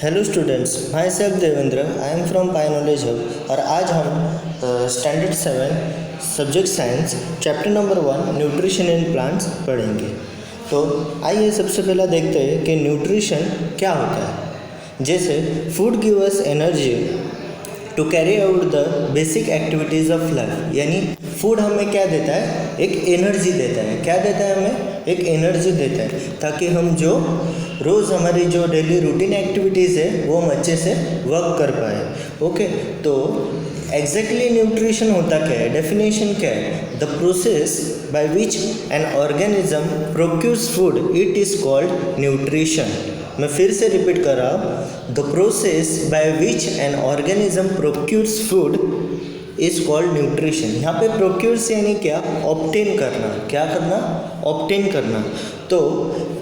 Hello students, my self Devendra. I am from pi knowledge hub और आज हम standard 7 subject science chapter number 1 nutrition in plants पढ़ेंगे। तो आइए सबसे पहला देखते हैं कि न्यूट्रिशन क्या होता है। जैसे food give us energy to carry out the basic activities of life, यानी फूड हमें क्या देता है, एक एनर्जी देता है। क्या देता है हमें, एक एनर्जी देता है ताकि हम जो रोज़ हमारी जो डेली रूटीन एक्टिविटीज़ है वो हम अच्छे से वर्क कर पाए। ओके, तो एग्जैक्टली न्यूट्रिशन होता क्या है, डेफिनेशन क्या है? The process by which an organism procures food, it is called nutrition. मैं फिर से रिपीट कर रहा हूँ, the process by which an organism procures food is called nutrition. यहाँ पे प्रोक्यूर्स यानी क्या, ऑब्टेन करना। क्या करना, ऑब्टेन करना। तो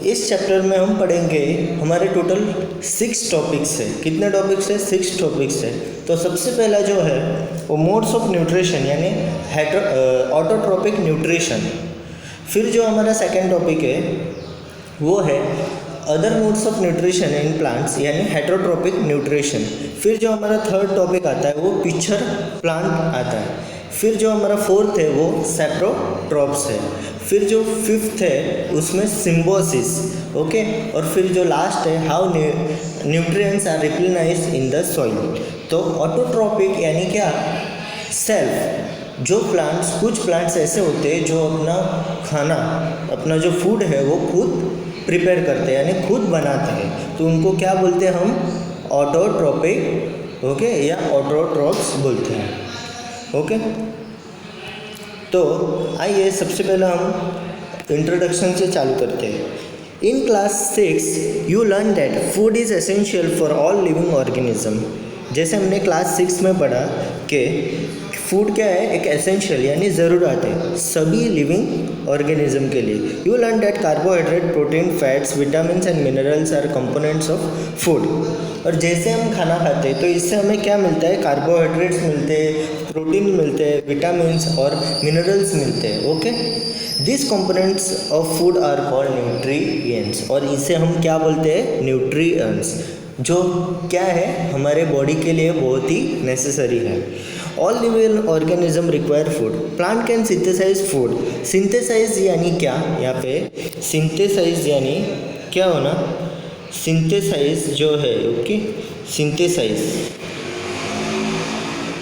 इस चैप्टर में हम पढ़ेंगे, हमारे टोटल 6 टॉपिक्स है। कितने टॉपिक्स है? 6 टॉपिक्स है। तो सबसे पहला जो है वो मोड्स ऑफ न्यूट्रिशन यानी ऑटोट्रोपिक न्यूट्रिशन। फिर जो हमारा सेकेंड टॉपिक है वो है other modes of nutrition in plants यानी हेटरोट्रोपिक न्यूट्रिशन। फिर जो हमारा थर्ड टॉपिक आता है वो पिक्चर प्लांट आता है। फिर जो हमारा फोर्थ है वो सैप्रोट्रॉप्स है। फिर जो फिफ्थ है उसमें सिम्बोसिस। ओके, और फिर जो लास्ट है how nutrients are replenished in the soil. तो ऑटोट्रोपिक यानी क्या, सेल्फ। जो प्लांट्स, कुछ प्लांट्स ऐसे होते हैं जो अपना खाना, अपना जो फूड है वो खुद प्रिपेयर करते हैं यानी खुद बनाते हैं, तो उनको क्या बोलते हैं हम, ऑटोट्रोपिक। ओके, या ऑटोट्रॉप्स बोलते हैं। ओके, तो आइए सबसे पहले हम इंट्रोडक्शन से चालू करते हैं। In class 6 you learn that food is essential for all living organism. जैसे हमने क्लास 6 में पढ़ा कि फूड क्या है, एक एसेंशियल यानी ज़रूरत है सभी लिविंग ऑर्गेनिज्म के लिए। You learn that carbohydrate, protein, fats, vitamins and minerals are components of food. और जैसे हम खाना खाते हैं तो इससे हमें क्या मिलता है, कार्बोहाइड्रेट्स मिलते हैं, प्रोटीन मिलते हैं, विटामिन्स और मिनरल्स मिलते हैं। Okay, this components of food are called nutrients, और इसे हम क्या बोलते हैं, न्यूट्रिएंट्स, जो क्या है हमारे बॉडी के लिए बहुत ही नेसेसरी है। All living organism require food. Plant can synthesise food. Synthesise यानी क्या, यहाँ पे सिंथेसाइज यानी क्या होना, सिंथेसाइज जो है, okay, synthesise,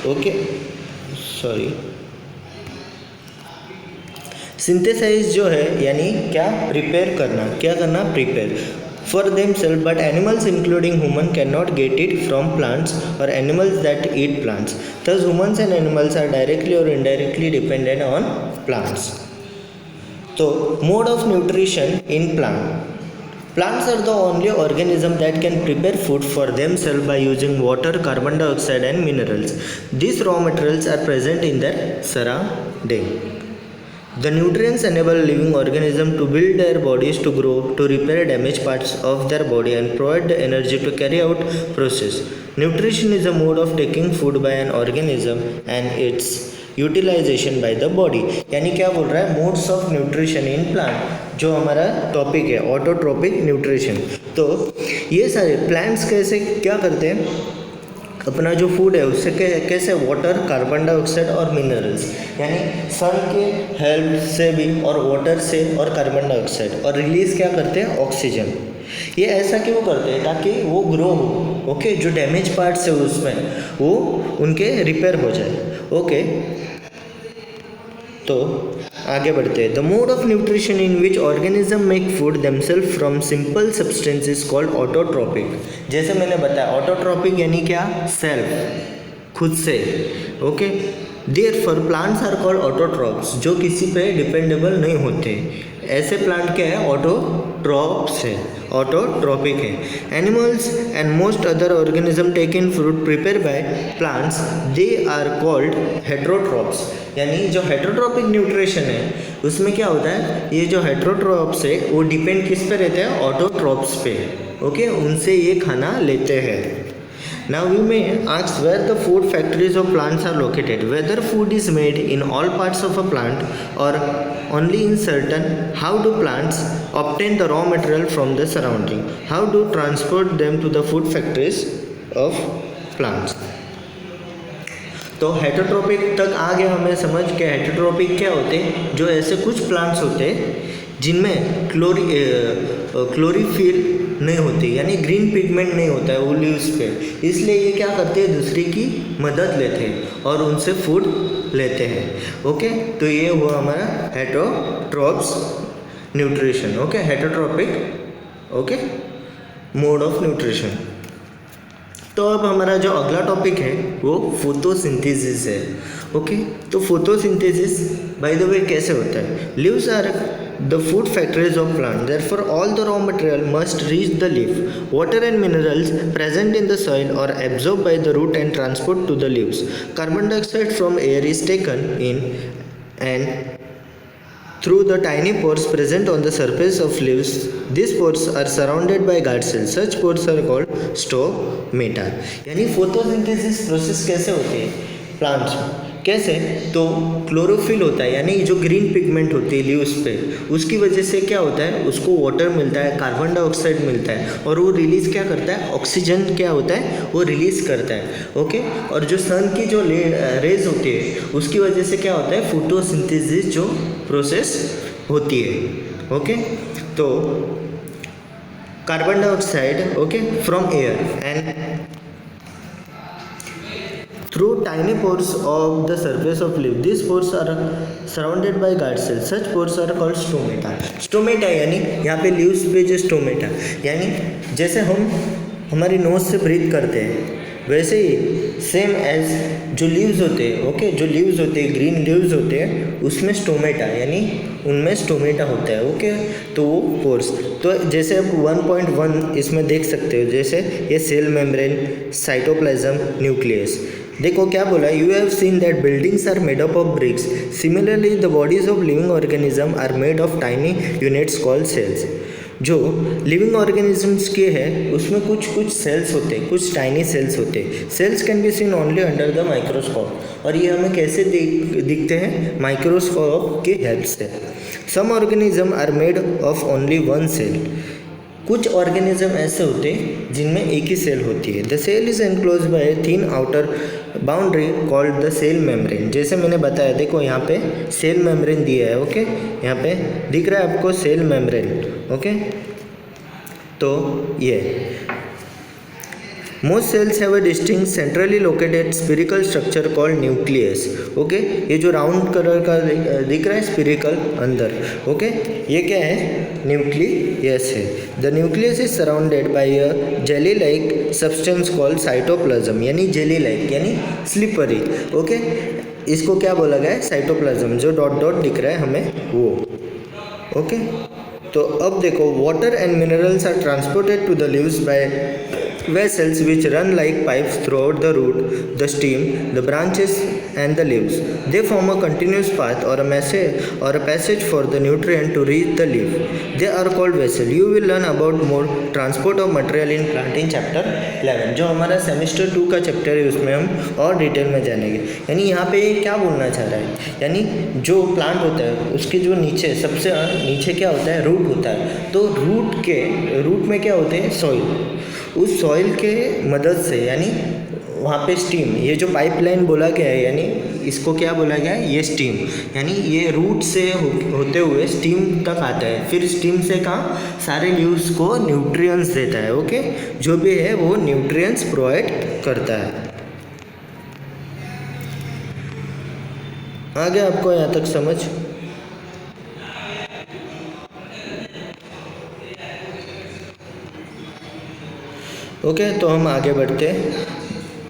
okay, sorry, synthesise जो है यानी क्या, प्रिपेयर करना। क्या करना, prepare for themselves, but animals including human cannot get it from plants or animals that eat plants. Thus humans and animals are directly or indirectly dependent on plants. So mode of nutrition in plants are the only organism that can prepare food for themselves by using water, carbon dioxide and minerals. These raw materials are present in their surrounding. The nutrients enable living organisms to build their bodies, to grow, to repair damaged parts of their body and provide the energy to carry out process. Nutrition is a mode of taking food by an organism and its utilization by the body. यानी क्या बोल रहा है, modes of nutrition in plant, जो हमारा topic है autotrophic nutrition. तो ये सारे प्लांट्स कैसे क्या करते हैं, अपना जो फूड है उससे कैसे, वाटर, कार्बन डाइऑक्साइड और मिनरल्स, यानी सन के हेल्प से भी और वाटर से और कार्बन डाइऑक्साइड, और रिलीज़ क्या करते हैं, ऑक्सीजन। ये ऐसा क्यों करते हैं, ताकि वो ग्रो हो। ओके, जो डैमेज पार्ट्स है उसमें वो उनके रिपेयर हो जाए। ओके, तो आगे बढ़ते हैं। The mode of nutrition in which organism make food themselves from simple substance is called autotrophic. जैसे मैंने बताया, ऑटोट्रोपिक यानी क्या, सेल्फ, खुद से। Okay, therefore plants are called autotrophs, जो किसी पे डिपेंडेबल नहीं होते। ऐसे प्लांट क्या है, ऑटोट्रॉप्स है, ऑटोट्रोपिक है। Animals and most other organism take in food prepare by plants, they are called heterotrophs. यानी जो हेटरोट्रोपिक न्यूट्रिशन है उसमें क्या होता है, ये जो हेटरोट्रॉप्स है वो डिपेंड किस पे रहते हैं, ऑटोट्रॉप्स पे। ओके, उनसे ये खाना लेते हैं। Now we may ask where the food factories of plants are located, whether food is made in all parts of a plant or only in certain, how do plants obtain the raw material from the surrounding, how do transport them to the food factories of plants. तो heterotrophic तक आ गया हमें समझ के heterotrophic क्या होते हैं, जो ऐसे कुछ प्लांट्स होते हैं जिनमें क्लोरीफिल नहीं होती, यानी ग्रीन पिगमेंट नहीं होता है वो लीव्स पे, इसलिए ये क्या करते हैं दूसरे की मदद लेते हैं और उनसे फूड लेते हैं. ओके, तो ये हुआ हमारा heterotrophs nutrition. Okay, heterotrophic okay mode of nutrition. तो अब हमारा जो अगला टॉपिक है वो फोटोसिंथेसिस है. ओके, तो फोटोसिंथेसिस बाय द वे कैसे होता है. Leaves are the food factories of plant, therefore all the raw material must reach the leaf. Water and minerals present in the soil are absorbed by the root and transported to the leaves. Carbon dioxide from air is taken in and through the tiny pores present on the surface of leaves. These pores are surrounded by guard cells. Such pores are called stomata. यानी photosynthesis process कैसे होती है plants में, कैसे, तो chlorophyll होता है, यानी जो ग्रीन पिगमेंट होती है लीव्स पे, उसकी वजह से क्या होता है, उसको वाटर मिलता है, कार्बन डाइऑक्साइड मिलता है और वो रिलीज़ क्या करता है, ऑक्सीजन क्या होता है वो रिलीज़ करता है. ओके, और जो सन की जो रेज होती है उसकी वजह से क्या होता है, फोटोसिंथेसिस जो प्रोसेस होती है. ओके, तो carbon dioxide okay from air and through tiny pores of the surface of leaf. These pores are surrounded by guard cells. Such pores are called stomata. Stomata यानी यहाँ पे लीव्स पे जो stomata, यानी जैसे हम हमारी नोज से ब्रीथ करते हैं वैसे ही सेम एज जो लीव्स होते हैं. ओके, जो लीव्स होते हैं ग्रीन लीव्स होते हैं उसमें स्टोमेटा यानी उनमें स्टोमेटा होता है. ओके, तो वो पोर्स, तो जैसे आप 1.1 इसमें देख सकते हो, जैसे ये सेल मेम्ब्रेन, साइटोप्लाज्म, न्यूक्लियस. देखो क्या बोला, you have seen that buildings are made up of bricks. Similarly the bodies of living organism are made of tiny units called cells. जो लिविंग ऑर्गेनिजम्स के हैं उसमें कुछ सेल्स होते हैं, कुछ टाइनी सेल्स होते हैं. Cells can be seen only under the microscope, और ये हमें कैसे दिखते हैं, माइक्रोस्कोप की हेल्प से. Some organism are made of only one cell. कुछ ऑर्गेनिज्म ऐसे होते हैं जिनमें एक ही सेल होती है. The cell is enclose by thin outer boundary called the cell membrane. जैसे मैंने बताया, देखो यहाँ पे सेल मेम्ब्रेन दिया है. ओके, यहाँ पे दिख रहा है आपको सेल मेम्ब्रेन. ओके, तो ये most cells have a distinct centrally located spherical structure called nucleus. Okay, ये जो राउंड कलर का दिख रहा है स्फेरिकल अंदर, ओके, ये क्या है, न्यूक्लियस है. The nucleus is surrounded by a jelly like substance called cytoplasm, यानी जेली लाइक यानी स्लिपरी. ओके, इसको क्या बोला गया है, साइटोप्लाज्म, जो डॉट डॉट दिख रहा है हमें वो. ओके, तो अब देखो, water and minerals are transported to the leaves by vessels which run like pipes throughout the root, the stem, the branches and the leaves. They form a continuous path or a passage for the nutrient to reach the leaf. They are called vessels. You will learn about more transport of material in plant in chapter 11. जो हमारा semester 2 का chapter है उसमें हम और detail में जानेंगे. यानी यहाँ पे क्या बोलना चाह रहा है, यानी जो प्लांट होता है उसके जो नीचे सबसे नीचे क्या होता है, रूट होता है. तो रूट में क्या होते हैं, सॉइल. उस सॉइल के मदद से, यानी वहाँ पे स्टीम, ये जो पाइपलाइन बोला गया है, यानी इसको क्या बोला गया है, ये स्टीम, यानी ये रूट से होते हुए स्टीम तक आता है. फिर स्टीम से कहाँ सारे लीव्स को न्यूट्रिएंट्स देता है. ओके, जो भी है वो न्यूट्रिएंट्स प्रोवाइड करता है. आ गया आपको यहाँ तक समझ. ओके, तो हम आगे बढ़ते हैं.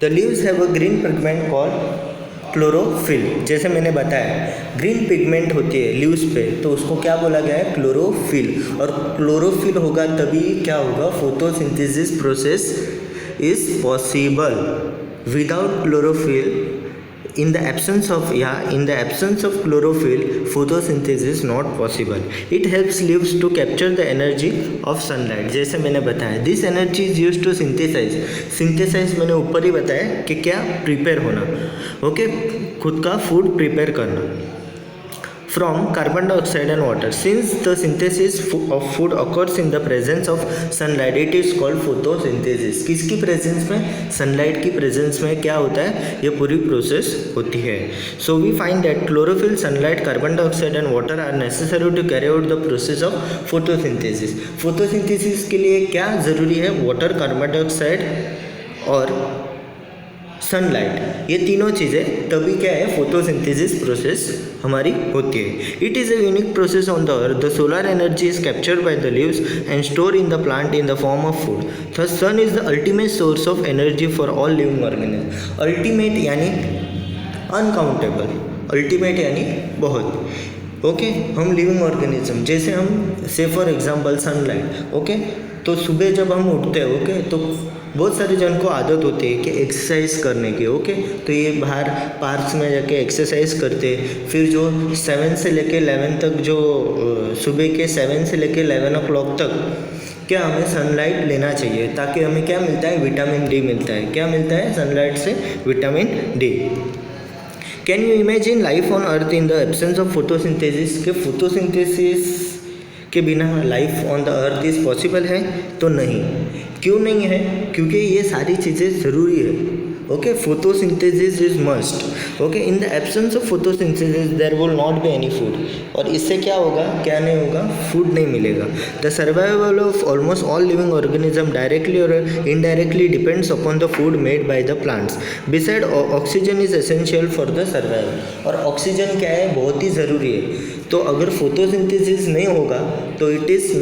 The leaves have a green pigment called chlorophyll. जैसे मैंने बताया ग्रीन पिगमेंट होती है लीव्स पे, तो उसको क्या बोला गया है, क्लोरोफिल. और क्लोरोफिल होगा तभी क्या होगा, photosynthesis process is possible. Without chlorophyll in the absence of chlorophyll, photosynthesis is not possible. It helps leaves to capture the energy of sunlight. जैसे मैंने बताया, this energy is used to synthesize मैंने ऊपर ही बताया कि क्या प्रिपेयर होना, okay, खुद का फूड प्रिपेयर करना from carbon dioxide and water. Since the synthesis of food occurs in the presence of sunlight, it is called photosynthesis. किसकी प्रेजेंस में? सनलाइट की प्रेजेंस में क्या होता है? ये पूरी प्रोसेस होती है. So we find that chlorophyll, sunlight, carbon dioxide and water are necessary to carry out the process of photosynthesis. photosynthesis के लिए क्या ज़रूरी है? वाटर, कार्बन डाइऑक्साइड और सनलाइट, ये तीनों चीज़ें, तभी क्या है? फोटोसिंथेसिस प्रोसेस हमारी होती है. It is a unique process on the earth. The solar energy is captured by the leaves and store in the plant in the form of food. The sun is the ultimate source of energy for all living organism. Ultimate यानी uncountable, ultimate यानी बहुत, okay. हम living organism, जैसे हम से for example sunlight, okay, तो सुबह जब हम उठते हैं, ओके, तो बहुत सारे जन को आदत होती है कि एक्सरसाइज करने की, ओके, तो ये बाहर पार्क्स में जाके एक्सरसाइज करते. फिर जो 7 से लेके 11 तक, जो सुबह के 7 से लेके 11 o'clock तक क्या हमें सनलाइट लेना चाहिए, ताकि हमें क्या मिलता है? विटामिन डी मिलता है. क्या मिलता है सनलाइट से? Vitamin D. Can you imagine life on earth in the absence of photosynthesis? के फोटोसिंथेसिस के बिना life on the earth is possible है? तो नहीं. क्यों नहीं है? क्योंकि ये सारी चीज़ें ज़रूरी है, okay. Photosynthesis is must, okay. In the absence of photosynthesis there will not be any food. और इससे क्या होगा? क्या नहीं होगा? फूड नहीं मिलेगा. The survival of almost all living organism directly और indirectly depends upon the food made by the plants. Beside oxygen is essential for the survival. और ऑक्सीजन क्या है? बहुत ही ज़रूरी है. तो अगर फोटोसिंथेसिस नहीं होगा तो it is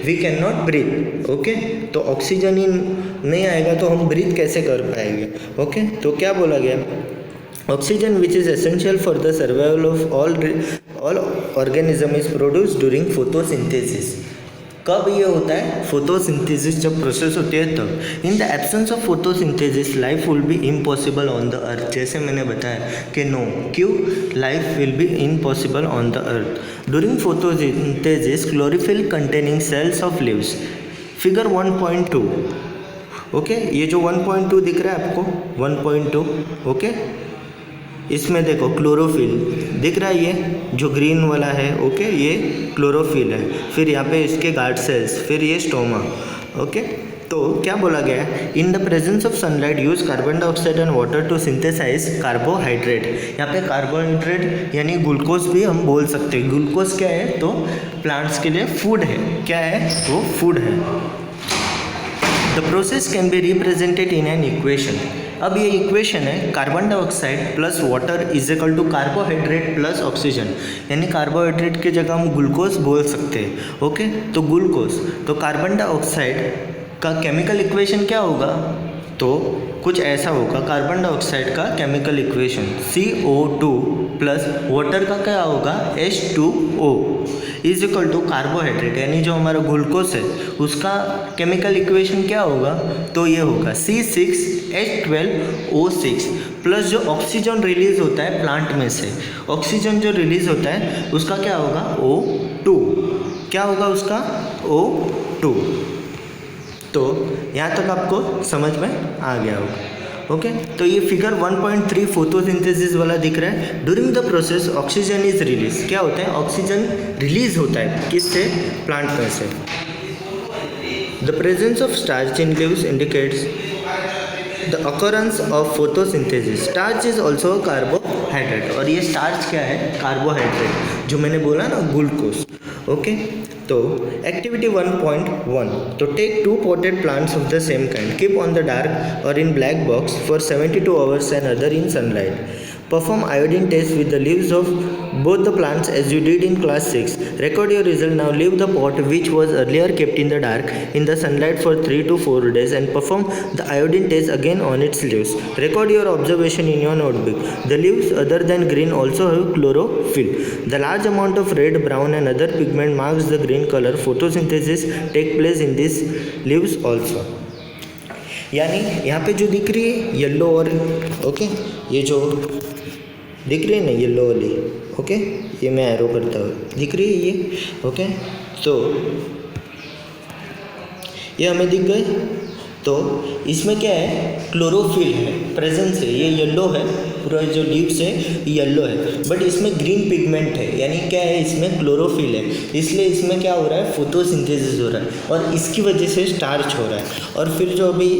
we can not breathe, okay. तो ऑक्सीजन ही नहीं आएगा तो हम ब्रीथ कैसे कर पाएंगे, ओके. तो क्या बोला गया? Oxygen which is essential for the survival of all organism is produce during photosynthesis. कब ये होता है? फोटोसिंथेसिस जब प्रोसेस होती है तब. In the absence of photosynthesis life will be impossible on the earth. जैसे मैंने बताया कि नो, क्यों? Life will be impossible on the earth. During photosynthesis chlorophyll containing cells of leaves. Figure 1.2, okay. ये जो 1.2 दिख रहा है आपको, 1.2, ओके, इसमें देखो क्लोरोफिल दिख रहा है, ये जो ग्रीन वाला है, ओके, ये क्लोरोफिल है. फिर यहाँ पे इसके गार्ड सेल्स, फिर ये स्टोमा, ओके. तो क्या बोला गया है? In the presence of sunlight use carbon dioxide and water to synthesise carbohydrate. यहाँ पे कार्बोहाइड्रेट यानी ग्लूकोज भी हम बोल सकते हैं. ग्लूकोज क्या है? तो प्लांट्स के लिए फूड है. क्या है? वो फूड है. The process can be represented in an equation. अब ये इक्वेशन है carbon dioxide plus water is equal to carbohydrate plus oxygen. यानी कार्बोहाइड्रेट की जगह हम ग्लूकोज बोल सकते हैं, ओके. तो ग्लूकोज, तो कार्बन डाइऑक्साइड का केमिकल इक्वेशन क्या होगा? तो कुछ ऐसा होगा. कार्बन डाइऑक्साइड का chemical equation CO2 plus water का क्या होगा? H2O is equal to carbohydrate यानी जो हमारा ग्लूकोज है उसका केमिकल इक्वेशन क्या होगा? तो ये होगा C6H12O6 प्लस जो ऑक्सीजन रिलीज होता है प्लांट में से, ऑक्सीजन जो रिलीज होता है उसका क्या होगा? O2. क्या होगा उसका? O2. तो यहाँ तक आपको समझ में आ गया होगा, ओके. तो ये फिगर 1.3 फोटोसिंथेसिस वाला दिख रहा है. During the process oxygen is release. क्या होता है? ऑक्सीजन रिलीज होता है. किससे? प्लांट में से. The presence of starch in leaves indicates the occurrence of photosynthesis. Starch is also carbohydrate. और ये स्टार्च क्या है? कार्बोहाइड्रेट, जो मैंने बोला ना, ग्लूकोज, ओके. तो एक्टिविटी 1.1. तो take 2 potted plants of the same kind, keep on the dark or in black box for 72 hours and other in sunlight. Perform iodine test with the leaves of both the plants as you did in class 6. Record your result. Now leave the pot which was earlier kept in the dark in the sunlight for 3 to 4 days and perform the iodine test again on its leaves. Record your observation in your notebook. The leaves other than green also have chlorophyll. The large amount of red, brown and other pigment marks the green color. Photosynthesis take place in these leaves also. यानी यहाँ पे जो दिख रही है yellow और okay, ये जो दिख रही है ना येलो वाली, ओके, ये मैं एरो करता हूँ, दिख रही है ये, ओके। तो ये हमें दिख गए। तो इसमें क्या है, क्लोरोफिल है, प्रेजेंस है, ये येलो है, पूरा जो लीव्स है येलो है, बट इसमें ग्रीन पिगमेंट है, यानी क्या है, इसमें क्लोरोफिल है, इसलिए इसमें क्या हो रहा है, फोटोसिंथेसिस हो रहा है और इसकी वजह से स्टार्च हो रहा है। और फिर जो अभी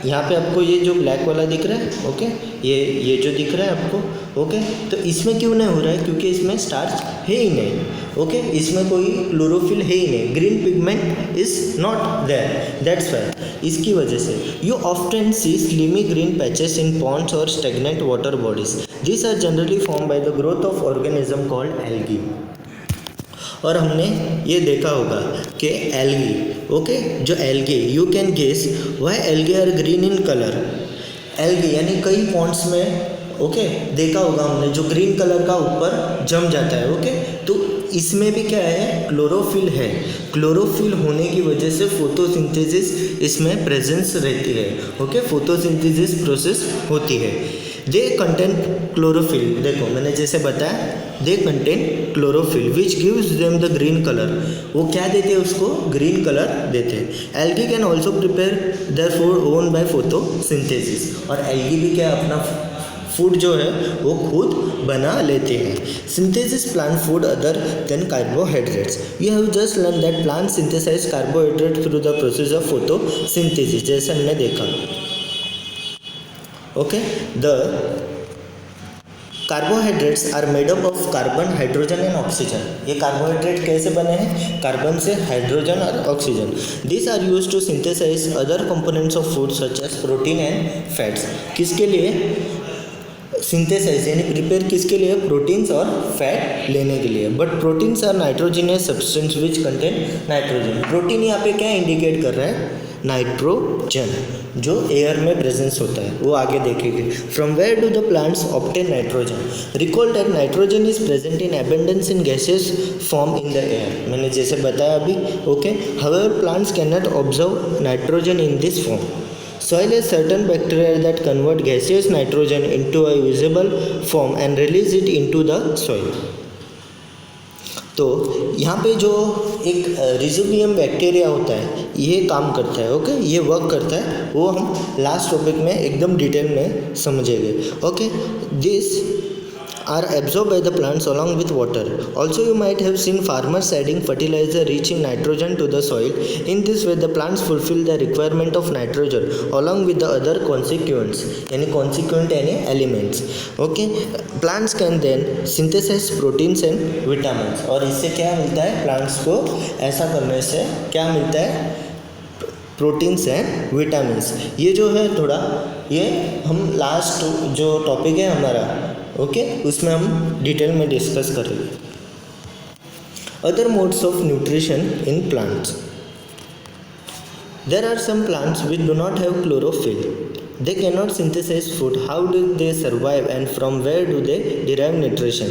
यहाँ पे आपको ये जो ब्लैक वाला दिख रहा है, ओके, ये जो दिख रहा है आपको, ओके, तो इसमें क्यों नहीं हो रहा है, क्योंकि इसमें स्टार्च है ही नहीं, ओके, इसमें कोई क्लोरोफिल है ही नहीं, green pigment is not there, that's why, इसकी वजह से you often see slimy green patches in ponds और stagnant water bodies, this are generally form by the growth of organism called algae. और हमने ये देखा होगा कि एल्गी, ओके, जो algae you can guess why algae are green in colour, algae यानी कई पॉन्ड्स में, ओके, देखा होगा हमने जो ग्रीन कलर का ऊपर जम जाता है, ओके, तो इसमें भी क्या है, क्लोरोफिल है, क्लोरोफिल होने की वजह से फोटोसिंथेसिस इसमें प्रेजेंस रहती है, ओके, फोटोसिंथेसिस प्रोसेस होती है। दे कंटेन क्लोरोफिल, देखो मैंने जैसे बताया, they contain chlorophyll which gives them the green colour, वो क्या देते हैं, उसको ग्रीन कलर देते हैं। Algae can also prepare their food own by photosynthesis, और एल्गी भी क्या अपना फूड जो है वो खुद बना लेते हैं। Synthesis plant food other than carbohydrates, you have just learn that plant synthesize carbohydrate through the process of photosynthesis, जैसे हमने देखा, okay. The carbohydrates are made up of carbon, hydrogen and oxygen, ये कार्बोहाइड्रेट कैसे बने हैं, carbon से, hydrogen और oxygen. This are use to synthesize other components of food such as protein and fats, किसके लिए सिंथेसाइज यानी प्रिपेयर किसके लिए, प्रोटीन्स और फैट लेने के लिए। But proteins are nitrogenous substance which contain nitrogen, protein यहाँ पे क्या इंडिकेट कर रहा है, नाइट्रोजन, जो एयर में प्रेजेंस होता है, वो आगे देखेंगे। From where do the plants obtain nitrogen, recall that nitrogen is present in abundance in gases form in the air, मैंने जैसे बताया अभी, okay. However plants can not observe nitrogen in this form, soil has certain bacteria that convert gaseous nitrogen into a usable form and release it into the soil। तो यहाँ पे जो एक रिजोबियम bacteria होता है ये काम करता है, ओके, ये वर्क करता है, वो हम लास्ट टॉपिक में एकदम डिटेल में समझेंगे, okay. This are absorbed by the plants along with water. Also, you might have seen farmers adding fertilizer rich in nitrogen to the soil. In this way, the plants fulfill the requirement of nitrogen along with the other constituents, यानी constituent यानी elements. Okay, plants can then synthesize proteins and vitamins. और इससे क्या मिलता है, plants को ऐसा करने से क्या मिलता है, प्रोटीन्स एंड विटामिन्स। ये जो है थोड़ा, ये हम लास्ट जो टॉपिक है हमारा, ओके, उसमें हम डिटेल में डिस्कस करेंगे। Other modes of nutrition in plants, there are some plants which do not have chlorophyll, they cannot synthesize food, how do they survive and from where do they derive nutrition?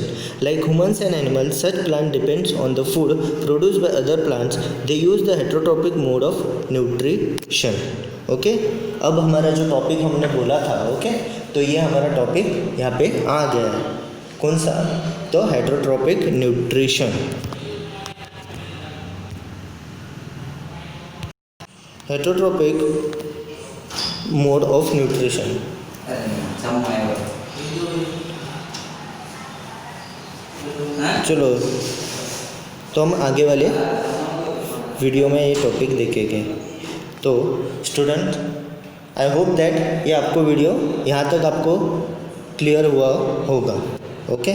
Like humans and animals, such plant depends on the food produced by other plants, they use the heterotrophic mode of nutrition, okay. अब हमारा जो topic हमने बोला था, okay, तो ये हमारा topic यहाँ पे आ गया है, कौन सा, तो heterotrophic nutrition, heterotrophic mode of nutrition. चलो तो हम आगे वाले वीडियो में ये टॉपिक देखेंगे। तो स्टूडेंट, आई होप दैट ये आपको वीडियो यहाँ तक आपको क्लियर हुआ होगा, ओके।